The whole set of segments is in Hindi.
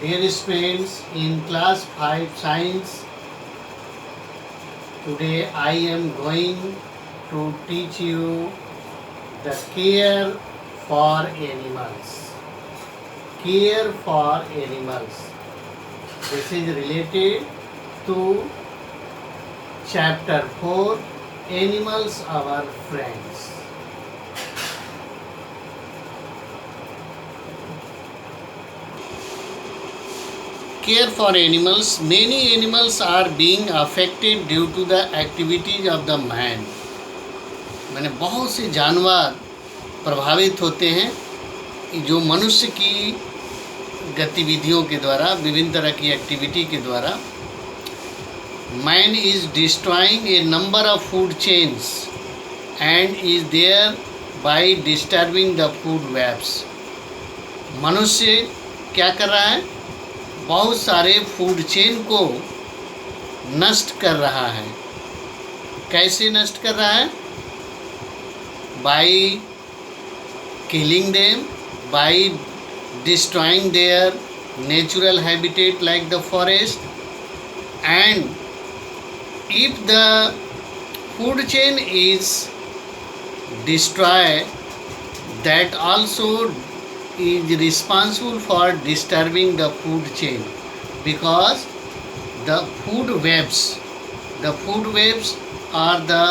Dear students, in class 5 science, today I am going to teach you the care for animals. Care for animals. This is related to chapter 4, Animals Our Friends. Care for animals. Many animals are being affected due to the activities of the man. मैंने बहुत से जानवर प्रभावित होते हैं जो मनुष्य की गतिविधियों के द्वारा, विभिन्न तरह की एक्टिविटी के द्वारा. Man is destroying a number of food chains and is thereby disturbing the food webs. मनुष्य क्या कर रहा है? बहुत सारे फूड चेन को नष्ट कर रहा है. कैसे नष्ट कर रहा है? By killing them, by destroying their natural habitat like the forest. And if the food chain is destroyed, that also is responsible for disturbing the food chain, because the food webs are the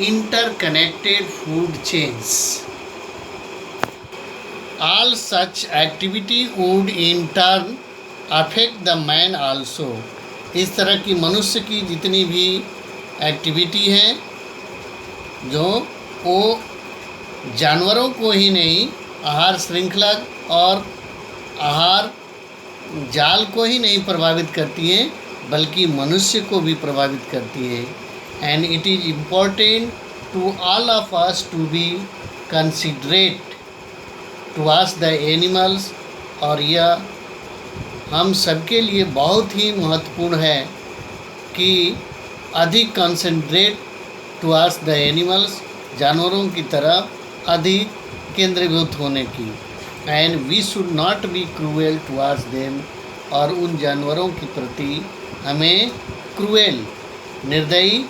interconnected food chains. All such activity would in turn affect the man also. इस तरह की मनुष्य की जितनी भी एक्टिविटी है जो वो जानवरों को ही नहीं, आहार श्रृंखला और आहार जाल को ही नहीं प्रभावित करती हैं, बल्कि मनुष्य को भी प्रभावित करती है. And it is important to all of us to be considerate towards the animals. और यह हम सबके लिए बहुत ही महत्वपूर्ण है कि अधिक कंसंट्रेट टुवर्ड्स द एनिमल्स, जानवरों की तरफ अधिक केंद्रीभूत होने की. And we should not be cruel towards them. और उन जानवरों के प्रति हमें क्रूएल, निर्दयी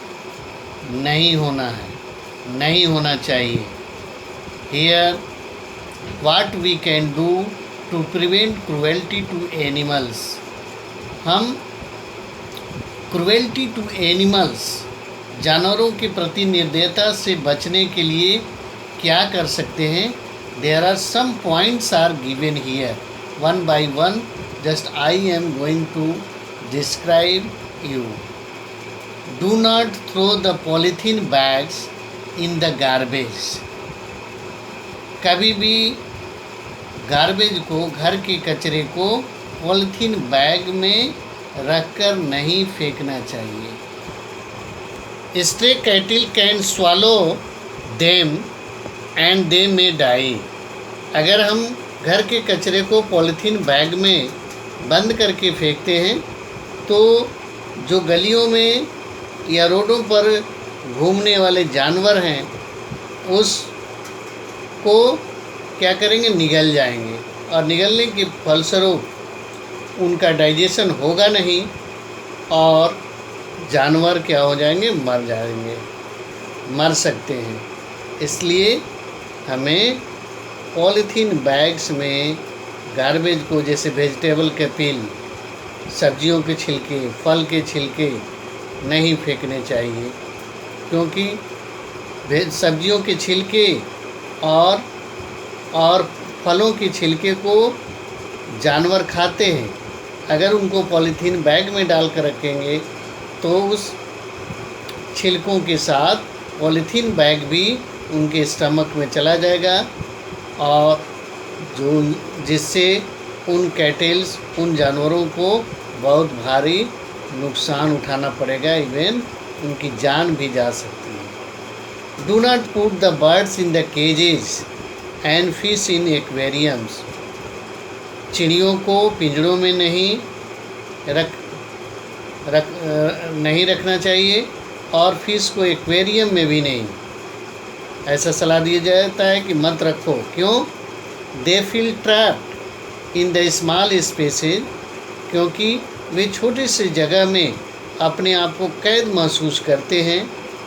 नहीं होना है, नहीं होना चाहिए. Here what we can do to prevent cruelty to animals. हम क्रूएल्टी टू एनिमल्स, जानवरों के प्रति निर्दयता से बचने के लिए क्या कर सकते हैं? There are some points are given here one by one. Just I am going to describe you. Do not throw the polythene bags in the garbage. कभी भी गार्बेज को, घर के कचरे को पॉलीथीन बैग में रखकर नहीं फेंकना चाहिए. Stray cattle can swallow them and they may die. अगर हम घर के कचरे को पॉलीथीन बैग में बंद करके फेंकते हैं तो जो गलियों में या रोडों पर घूमने वाले जानवर हैं उसको क्या करेंगे? निगल जाएंगे. और निगलने के फलस्वरूप उनका डाइजेशन होगा नहीं और जानवर क्या हो जाएंगे? मर जाएंगे, मर सकते हैं. इसलिए हमें पॉलीथीन बैग्स में गार्बेज को, जैसे वेजिटेबल के पील, सब्जियों के छिलके, फल के छिलके नहीं फेंकने चाहिए. क्योंकि सब्जियों के छिलके और फलों के छिलके को जानवर खाते हैं. अगर उनको पॉलीथीन बैग में डाल कर रखेंगे तो उस छिलकों के साथ पॉलीथीन बैग भी उनके स्टमक में चला जाएगा और जिससे उन कैटल्स, उन जानवरों को बहुत भारी नुकसान उठाना पड़ेगा. इवन उनकी जान भी जा सकती है. Do not put the birds in the cages and fish in aquariums. चिड़ियों को पिंजरों में नहीं रखना चाहिए और फिश को एक्वेरियम में भी नहीं. ऐसा सलाह दिया जाता है कि मत रखो. क्यों? They feel trapped. In the small spaces, क्योंकि वे छोटे से जगह में अपने आप को कैद महसूस करते हैं।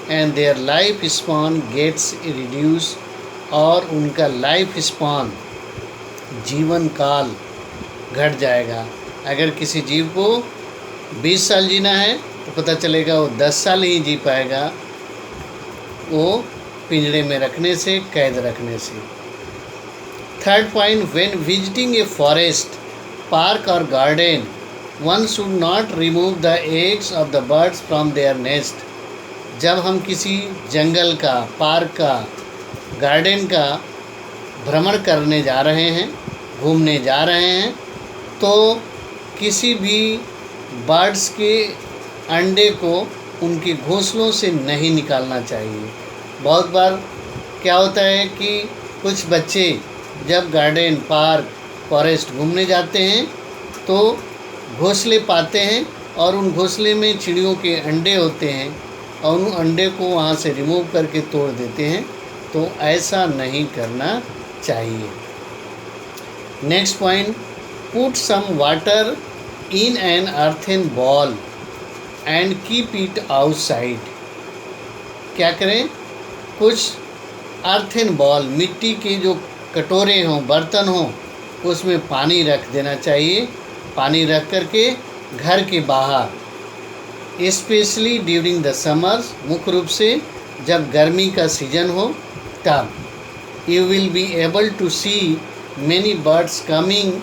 And their life span gets reduce, और उनका लाइफ स्पान जीवन काल घट जाएगा। अगर किसी जीव को 20 साल जीना है तो पता चलेगा वो 10 साल ही जी पाएगा, वो पिंजरे में रखने से, कैद रखने से। Third point, when visiting a forest, park और garden, one should not remove the eggs of the birds from their nest. जब हम किसी जंगल का, पार्क का, गार्डन का भ्रमण करने जा रहे हैं, घूमने जा रहे हैं, तो किसी भी बर्ड्स के अंडे को उनके घोंसलों से नहीं निकालना चाहिए। बहुत बार क्या होता है कि कुछ बच्चे जब गार्डन, पार्क, फॉरेस्ट घूमने जाते हैं तो घोंसले पाते हैं और उन घोंसले में चिड़ियों के अंडे होते हैं और उन अंडे को वहाँ से रिमूव करके तोड़ देते हैं। तो ऐसा नहीं करना चाहिए। Next point, put some water in an earthen bowl and keep it outside. क्या करें, कुछ अर्थन बॉल, मिट्टी के जो कटोरे हों, बर्तन हों, उसमें पानी रख देना चाहिए। पानी रख करके घर के बाहर, स्पेशली ड्यूरिंग द समर्स, मुख्य रूप से जब गर्मी का सीजन हो तब, you will be able to see many birds coming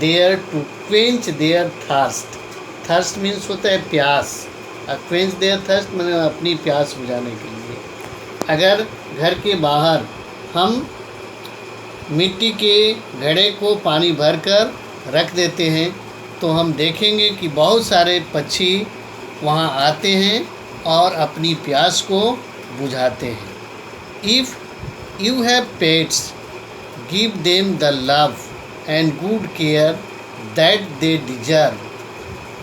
there to quench their thirst. Thirst means होता है प्यास, क्वेंच देयर थर्स्ट मैंने अपनी प्यास बुझाने के लिए। अगर घर के बाहर हम मिट्टी के घड़े को पानी भरकर रख देते हैं तो हम देखेंगे कि बहुत सारे पक्षी वहाँ आते हैं और अपनी प्यास को बुझाते हैं। If you have pets, give them the love and good care that they deserve.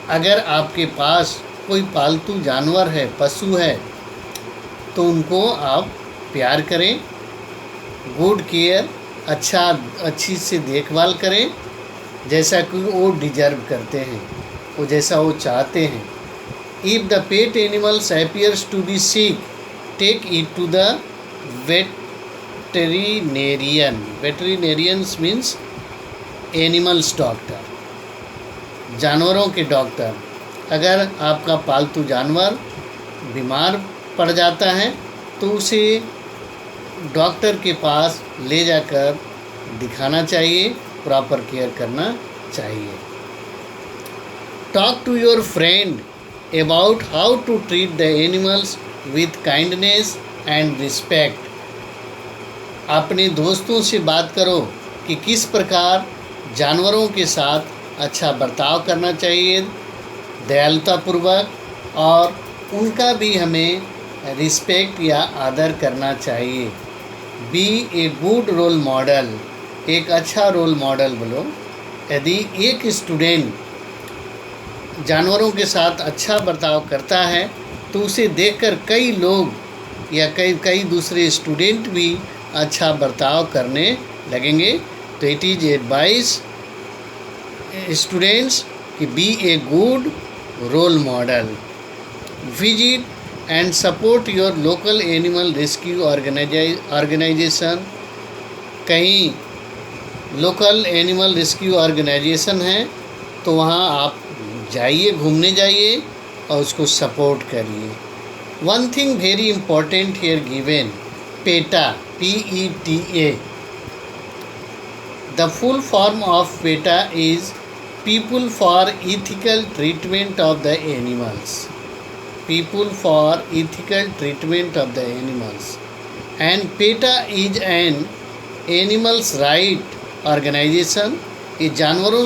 अगर आपके पास कोई पालतू जानवर है, पशु है, तो उनको आप प्यार करें, गुड केयर, अच्छी से देखभाल करें, जैसा कि वो डिजर्व करते हैं, वो जैसा वो चाहते हैं। If the pet animals appears to be sick, take it to the veterinarian. Veterinarians means animals doctor, जानवरों के डॉक्टर। अगर आपका पालतू जानवर बीमार पड़ जाता है तो उसे डॉक्टर के पास ले जाकर दिखाना चाहिए, प्रॉपर केयर करना चाहिए। Talk to your friend about how to treat the animals with kindness and respect. अपने दोस्तों से बात करो कि किस प्रकार जानवरों के साथ अच्छा बर्ताव करना चाहिए, दयालुतापूर्वक, और उनका भी हमें रिस्पेक्ट या आदर करना चाहिए। Be a good role model, एक अच्छा रोल मॉडल बनो। यदि एक स्टूडेंट जानवरों के साथ अच्छा बर्ताव करता है तो उसे देखकर कई लोग या कई दूसरे स्टूडेंट भी अच्छा बर्ताव करने लगेंगे। तो इट इज़ एडवाइस स्टूडेंट्स कि be a good role model. Visit and support your local animal rescue organisation. कहीं लोकल एनिमल रेस्क्यू ऑर्गेनाइजेशन है तो वहाँ आप जाइए, घूमने जाइए और उसको सपोर्ट करिए। One thing very important here given, PETA, PETA। The full form of PETA is people for ethical treatment of the animals. People for ethical treatment of the animals, and PETA is an animals right organization। ये जानवरों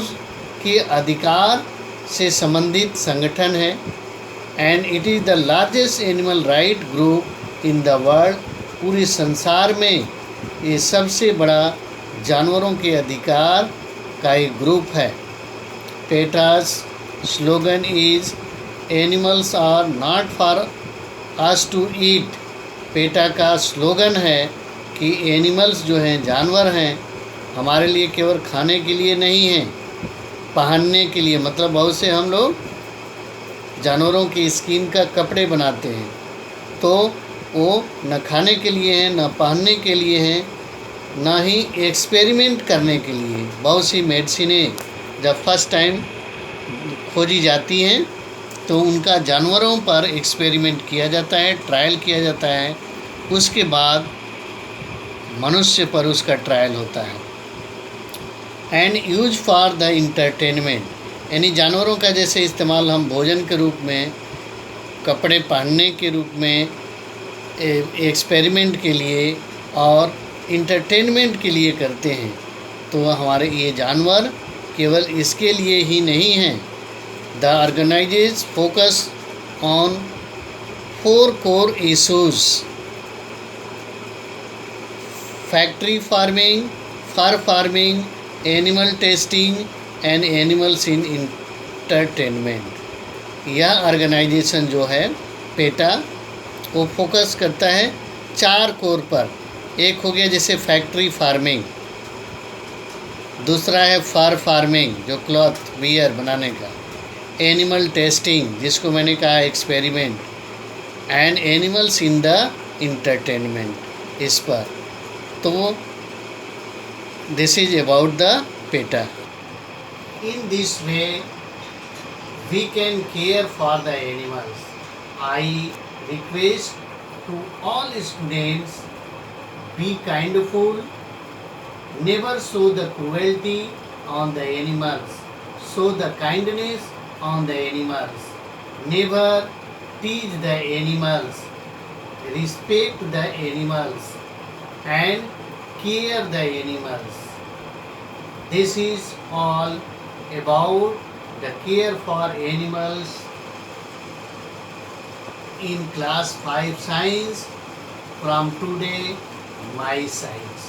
के अधिकार से संबंधित संगठन है। and it is the largest animal right group in the world। पूरे संसार में ये सबसे बड़ा जानवरों के अधिकार का एक ग्रुप है। PETA's slogan is animals are not for us to eat. PETA का स्लोगन है कि एनिमल्स जो हैं, जानवर हैं, हमारे लिए केवल खाने के लिए नहीं है, पहनने के लिए। मतलब बहुत से हम लोग जानवरों की स्किन का कपड़े बनाते हैं, तो वो न खाने के लिए हैं, न पहनने के लिए हैं, ना ही एक्सपेरिमेंट करने के लिए। बहुत सी मेडिसिनें जब फर्स्ट टाइम खोजी जाती हैं तो उनका जानवरों पर एक्सपेरिमेंट किया जाता है, ट्रायल किया जाता है, उसके बाद मनुष्य पर उसका ट्रायल होता है। And use for the entertainment, यानी जानवरों का जैसे इस्तेमाल हम भोजन के रूप में, कपड़े पहनने के रूप में, एक्सपेरिमेंट के लिए और इंटरटेनमेंट के लिए करते हैं, तो हमारे ये जानवर केवल इसके लिए ही नहीं हैं। The organises focus on 4 core issues: factory farming, fur farming, animal testing and animals in entertainment. यह ऑर्गेनाइजेशन जो है पेटा, वो फोकस करता है 4 कोर पर। एक हो गया जैसे फैक्ट्री फार्मिंग, दूसरा है फर फार्मिंग जो क्लॉथ वियर बनाने का, एनिमल टेस्टिंग जिसको मैंने कहा experiment, and animals in the entertainment, इस पर। तो this is about the PETA. In this way we can care for the animals. I request to all students, be kindful, never show the cruelty on the animals, show the kindness on the animals, never tease the animals, respect the animals and care the animals. This is all about the care for animals in class 5 science from today my science.